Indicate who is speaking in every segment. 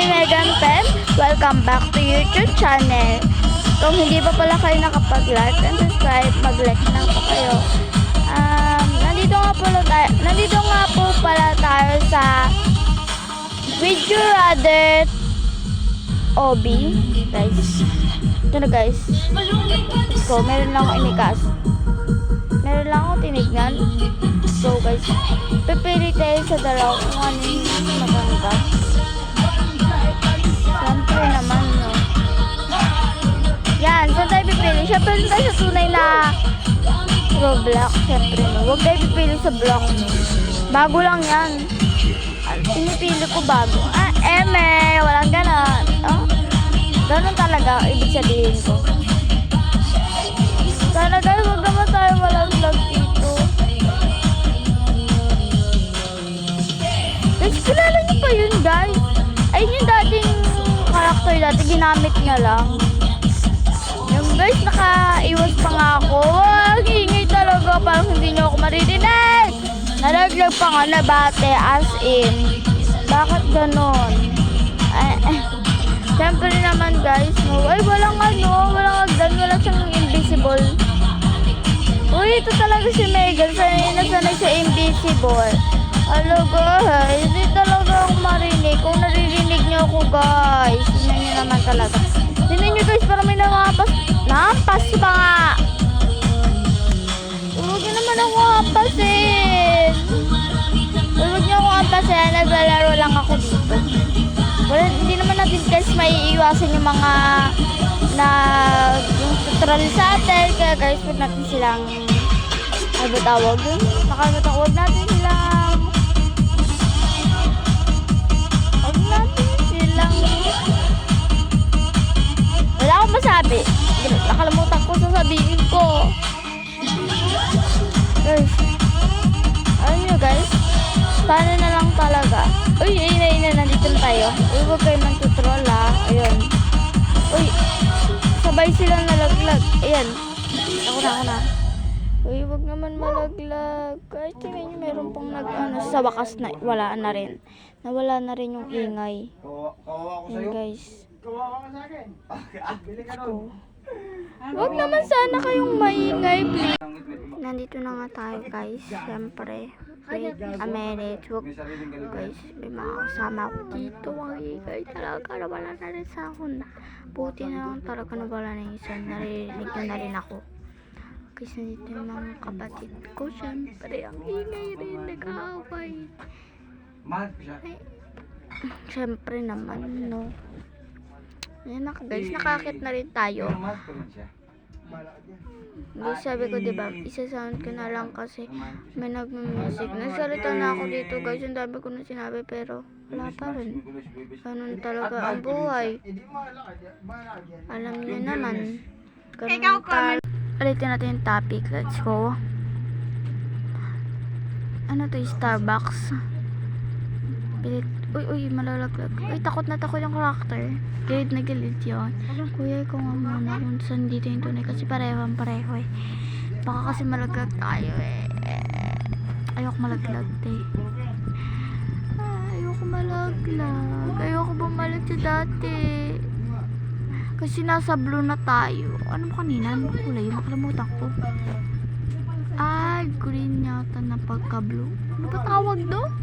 Speaker 1: Megan Pen. Welcome back to YouTube channel. Kung hindi pa pala kayo nakapag-like and subscribe, mag-like na po kayo. Nandito nga po pala tayo sa Would You Rather Obi, guys. Ito na, guys. So, meron lang ako inikas. Meron lang ako tinignan. So, guys, pipili tayo sa dalaw kung ano yung maganda. Siyempre naman, no. Yan, saan tayo pipili? Siyempre rin tayo sa tunay na Roblox. Siyempre, no. Huwag tayo pipili sa block. Bago lang yan. Pinipili ko bago. Walang ganon. Oh? Ganon talaga, ibig sabihin ko. Sana guys, huwag naman tayo malaglag dito. Guys, kilala niyo pa yun, guys? Ayun yung dating karakter dati, ginamit niya lang. Yung guys, nakaiwas pa nga ako. Wag, ingay talaga, parang hindi niyo ako maririnig. Nalaglag pa nga na bate, as in. Bakit ganon? Siyempre naman guys, no? Ay, walang agdan, wala siyang invisible. Uy, ito talaga si Megan, sanay sa invisible. Hello guys, hindi talaga ako marinig. Kung naririnig niyo ako guys, tingnan niyo naman talaga. Tingnan niyo guys, parang may nampas pa nga. Huwag niyo naman ako hampasin. Huwag niyo ako hampasin, naglalaro lang ako dito. Well, hindi naman natin guys maiiwasan yung mga yung tutorial sa atin. Kaya guys, huwag natin silang tawag yun. Nakalimutan, huwag natin silang wala akong masabi. Nakalimutan ko sasabihin ko. Guys, ayun nyo guys, sana na lang talaga. Uy, nandito na tayo. Uy, huwag kayo mantutrol ha. Ayun. Uy, sabay silang nalaglag. Ayan. Ako na. Uy, huwag naman malaglag. Kahit tingnan nyo, meron pang sa wakas na wala na rin. Nawala na rin yung ingay. Ayan guys. Huwag naman sana kayong maingay, please. Nandito na nga tayo guys. Siyempre. Wait a minute. Guys, may mga kasama ako dito. Ang higay talaga. Nawala na rin sa akin. Buti na lang talaga nawala na yung isa. Narinig na rin ako. Guys, nandito yung mga kapatid ko. Siyempre, ang higay rin. Nag-aaway. Siyempre naman, no. Ayan na guys, nakakit na rin tayo. Guys, sabi ko diba, isa-sound ko na lang kasi may nagme-music. Nagsalita na ako dito guys, yung dami ko na sinabi pero wala pa rin. Ganun talaga ang buhay. Alam niyo naman. Ganun talaga. Ulitin natin yung topic, let's go. Ano to, Starbucks? Pilit. Uy, malalaglag. Uy, takot na takot yung karakter. Gilid na gilid yun. Kuya, ikaw nga muna kung saan dito yung tunay. Kasi pareho eh. Baka kasi malaglag tayo eh. Ayoko malaglag eh. Ayoko malaglag. Ayoko bumalik sa dati. Kasi nasa blue na tayo. Ano mo kanina? Ano kulay? Makalimutan ko. Green yata na pagka-blue. Ano ba tawag doon?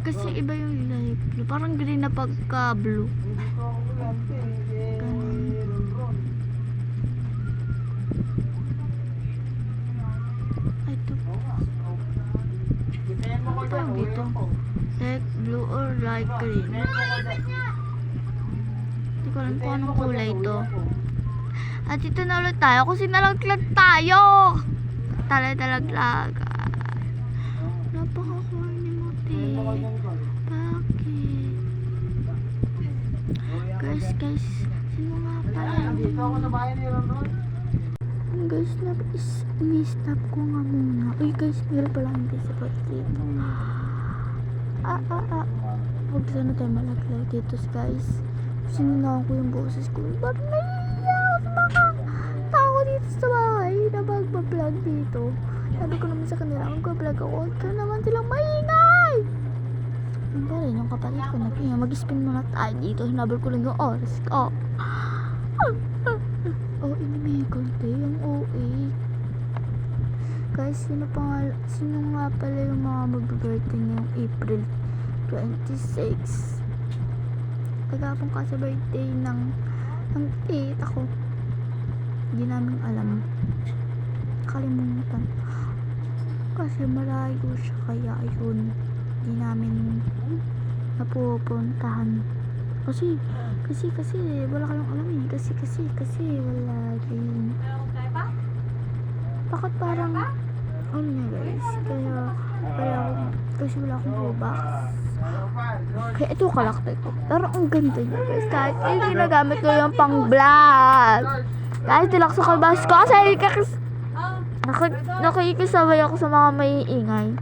Speaker 1: Kasi iba yung ilay blue. Parang green na pagka-blue. Ganun. Ito. Ano tawag dito? Like blue or like green? Hindi ko alam kung anong kulay ito. At ito na ulit tayo kasi nalaglag tayo. Talaglag. Napaka-corny mo, te. Bakit? Guys, sino nga pala yun? Guys, na-stop ko nga muna. Uy guys, meron pala ang disappoint dito. Huwag sana tayo malaglag dito guys. Sinunahan ko yung boses ko. Ba't naiyak? Tao dito sa bahay na magpa-vlog dito. Sabi ko naman sa kanila, magpa-vlog ako. Huwag ka naman silang maingay! Yun pa rin, yung kapatid ko nagpinga. Mag-spin muna tayo dito. Hinabol ko lang yung oras ko. Oh, inimikon tayo yung OA. Guys, sino nga pala yung mga mag-birthday ngayong April 26? Kagapon ka sa birthday ng 8 ako. Hindi namin alam. Kalimutan. Kasi malayo siya, kaya ayun. Hindi namin napupuntahan. Kasi wala kayong alam eh. Kasi wala din. Bakit parang ano na guys? Kaya kasi wala akong Robux. Kaya ito kalakta ko. Pero ang ganda niya guys. Kahit hindi ginagamit ko yung pang vlog. Kahit tilak sa kalbas ko kasi nakikisabay ako sa mga may ingay.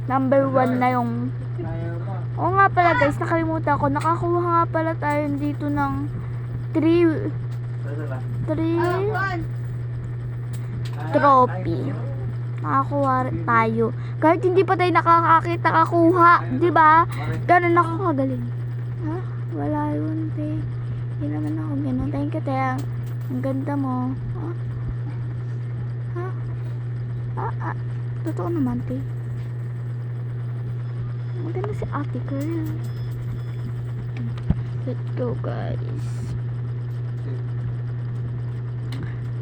Speaker 1: Number 1 na yung... Oo nga pala guys, nakalimutan ko. Nakakuha nga pala tayo dito ng 3 trophy. Nakakuha tayo. Kahit hindi pa tayo nakakakita kakuha. Diba? Ganun ako kagaling. Ha? Wala yun, te. Hindi naman ako ganun. Thank you, te. Ang ganda mo. Ha? Totoo naman, te. Maganda si ate girl. Let's go, guys.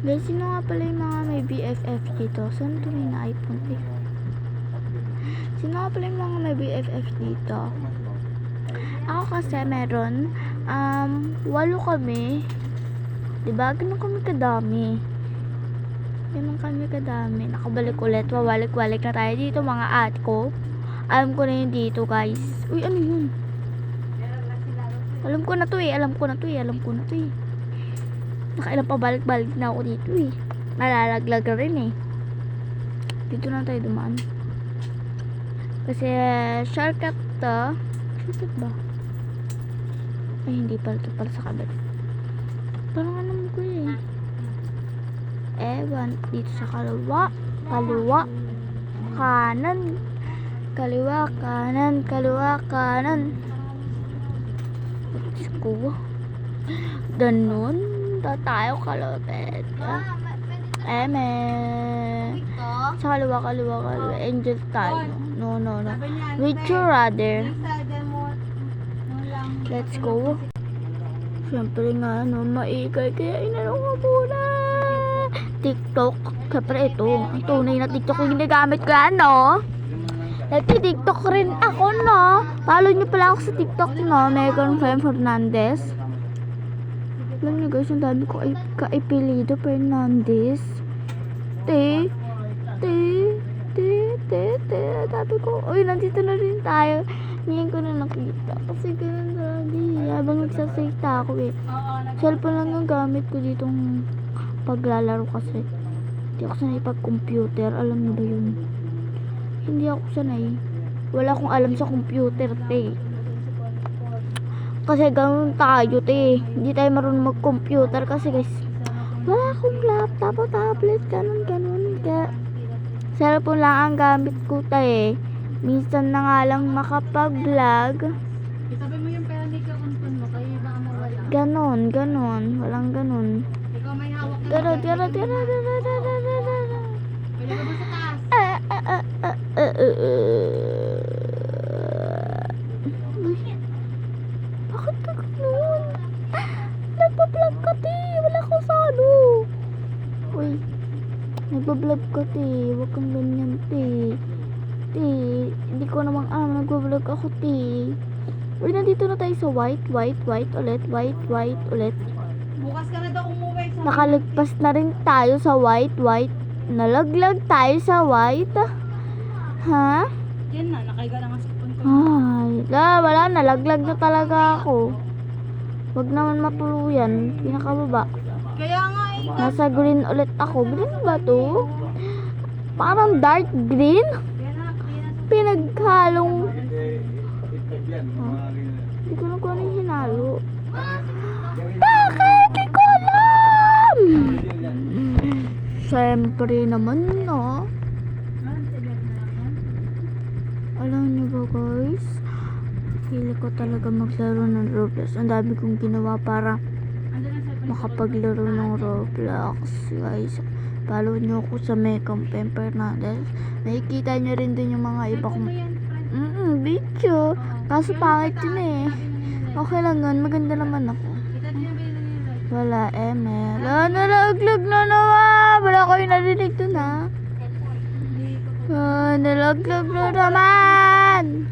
Speaker 1: Guys, sino nga pala yung mga may BFF dito? Saan ito may iPhone, eh? Sino nga pala yung mga may BFF dito? Ako kasi meron 8 kami. Diba? Ganun kami kadami. Nakabalik ulit. Wawalik-walik na tayo dito, mga ate ko. Alam ko na yun dito, guys. Uy, ano yun? Alam ko na to eh. Nakailang pabalik-balik na ako dito eh. Nalalaglag rin eh. Dito na tayo dumaan. Kasi shortcut to. Shortcut ba? Ay, hindi pala. Ito pala sa kabit. Parang alam ko eh. Ewan. Dito sa kaliwa. Kanan. Kaliwa, kanan. Diyos ko. Ganun. Tayo kalapit. Sa kaliwa. Angel tayo. No. Would you rather? Let's go. Siyempre nga, maikay. Kaya inano ko muna. TikTok. Siyempre ito. Ang tunay na TikTok yung ginagamit ko yan, no? Nagti-TikTok rin ako, no? Follow nyo pala ako sa TikTok, no? Megan Fernandez. Alam nyo guys, ang dami ko kaipilido Fernandez. Sabi ko, uy, nandito na rin tayo. Ngayon ko na nakita. Kasi ganun lagi. Habang nagsasayta ako eh. Cellphone lang ang gamit ko ditong paglalaro kasi. Hindi ako sanay pag-computer. Alam nyo ba yun? Hindi ako sanay. Wala akong alam sa computer, te. Kasi ganun tayo, te. Hindi tayo marunong mag-computer kasi guys. Wala akong laptop o tablet. Ganun. Kaya cellphone lang ang gamit ko, te. Minsan na nga lang makapag-vlog.
Speaker 2: Sabi mo yung pera ni ka-confirm mo, kayo baka mawala.
Speaker 1: Ganon. Walang ganon.
Speaker 2: Ikaw may hawak na.
Speaker 1: Tara.
Speaker 2: Pwede ka ba sa taas?
Speaker 1: Bakit ka ganun? Nagpa-vlog ka, te. Wala ko sa ano. Uy. Nagpa-vlog ka, te. Huwag kang ganyan, te. Hindi ko namang alam. Nagpa-vlog ako, te. Uy, nandito na tayo sa white ulit.
Speaker 2: Bukas ka na daw umuwi.
Speaker 1: Nakalagpas na rin tayo sa white. Nalaglag tayo sa white. Ha?
Speaker 2: Yan na, nakaiga na nga sa phone ko.
Speaker 1: Ay, wala. Nalaglag na talaga ako. Wag naman matuluyan. Pinakababa.
Speaker 2: Kaya nga eh.
Speaker 1: Nasa green ulit ako. Green ba to? Parang dark green? Pinaghalong... Hindi ko na kung ano yung hinalo. Bakit? Hindi ko alam! Siyempre naman, no? Alam niyo ba guys? Hili ko talaga maglaro ng Roblox. Ang dami kong ginawa para makapaglaro ng Roblox, guys. Follow nyo ako sa Mekong Fernandez. Nakikita nyo rin dun yung mga iba kong video. Kaso pangit yun eh. Okay lang yun. Maganda naman ako. Wala, Emel. Nalaglag na naman. Wala kayo narinig dun, ha? Nalaglag na naman.